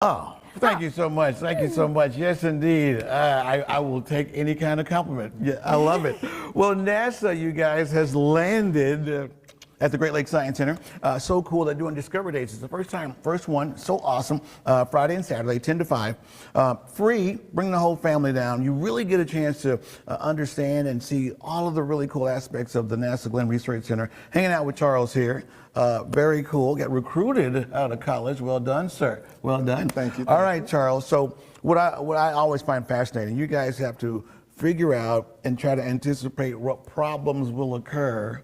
Oh, thank you so much. Thank you so much. Yes, indeed. I will take any kind of compliment. Yeah, I love it. Well, NASA, you guys, has landed at the Great Lakes Science Center. So cool. They're doing Discovery Days. It's the first one. So awesome. Friday and Saturday, 10 to 5. Free. Bring the whole family down. You really get a chance to understand and see all of the really cool aspects of the NASA Glenn Research Center. Hanging out with Charles here. Very cool. Got recruited out of college. Well done, sir. Well done. Thank you. All right, Charles. So what I always find fascinating, you guys have to figure out and try to anticipate what problems will occur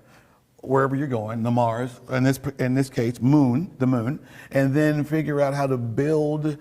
wherever you're going, the Mars, in this case, the moon, and then figure out how to build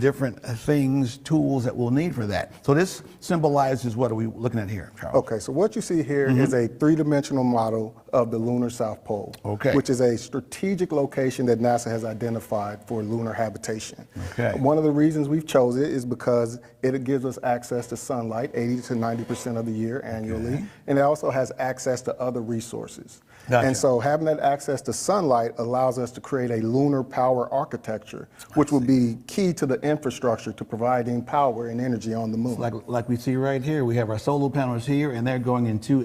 different things, tools that we'll need for that. So this symbolizes, what are we looking at here, Charles? Okay, so what you see here is a three-dimensional model of the lunar South Pole, which is a strategic location that NASA has identified for lunar habitation. Okay. One of the reasons we've chosen it is because it gives us access to sunlight 80 to 90% of the year annually, and it also has access to other resources. Gotcha. And so having that access to sunlight allows us to create a lunar power architecture, which will be key to the infrastructure to providing power and energy on the moon. Like we see right here, we have our solar panels here, and they're going into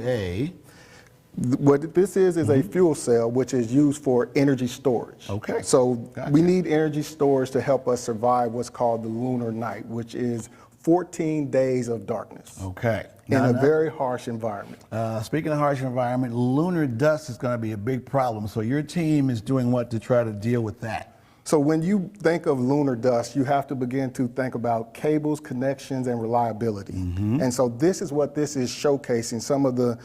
What this is a fuel cell, which is used for energy storage. Okay. So Gotcha. we need energy storage to help us survive what's called the lunar night, which is 14 days of darkness. Okay. In a very harsh environment. Speaking of harsh environment, lunar dust is going to be a big problem. So your team is doing what to try to deal with that? So when you think of lunar dust, you have to begin to think about cables, connections, and reliability. And so this is what this is showcasing, some of the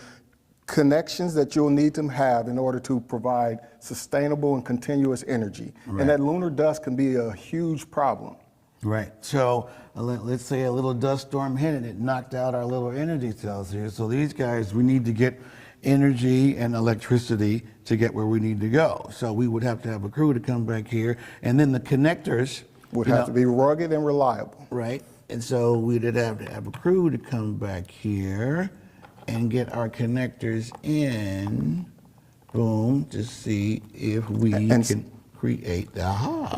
connections that you'll need to have in order to provide sustainable and continuous energy. Right. And that lunar dust can be a huge problem. Right. So let's say a little dust storm hit and it knocked out our little energy cells here. So these guys, we need to get energy and electricity to get where we need to go. So we would have to have a crew to come back here, and then the connectors Would have to be rugged and reliable. Right. And so we'd have to have a crew to come back here and get our connectors in, boom, to see if we can create the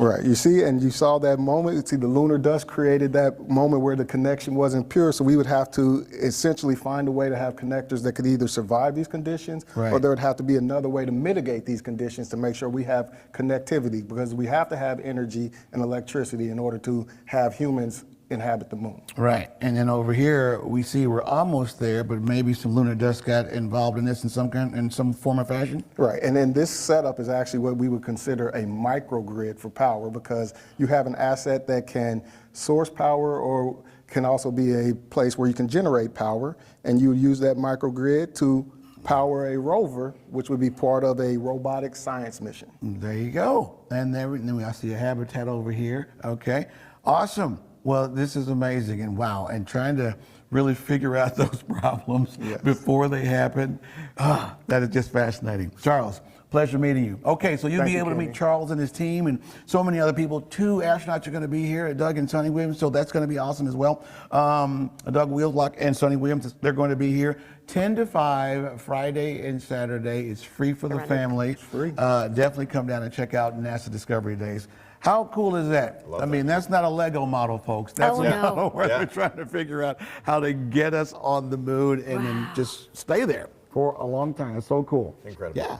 Right, you see, and you saw that moment, you see the lunar dust created that moment where the connection wasn't pure, so we would have to essentially find a way to have connectors that could either survive these conditions, or there would have to be another way to mitigate these conditions to make sure we have connectivity, because we have to have energy and electricity in order to have humans inhabit the moon. Right, and then over here we see we're almost there, but maybe some lunar dust got involved in this in some form or fashion. Right, and then this setup is actually what we would consider a microgrid for power, because you have an asset that can source power or can also be a place where you can generate power, and you use that microgrid to power a rover, which would be part of a robotic science mission. There you go, and then I see a habitat over here. Okay, awesome. Well, this is amazing, and wow, and trying to really figure out those problems before they happen, that is just fascinating. Charles, pleasure meeting you. Okay, so you'll be able to meet Charles and his team and so many other people. 2 astronauts are going to be here, Doug and Sonny Williams, so that's going to be awesome as well. Doug Wheelslock and Sonny Williams, they're going to be here 10 to 5, Friday and Saturday. It's free for the family. It's free. Definitely come down and check out NASA Discovery Days. How cool is that? I mean, that's not a Lego model, folks. That's where they're trying to figure out how to get us on the moon and then just stay there for a long time. It's so cool. Incredible. Yeah.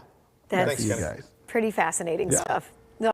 That's you guys. pretty fascinating stuff.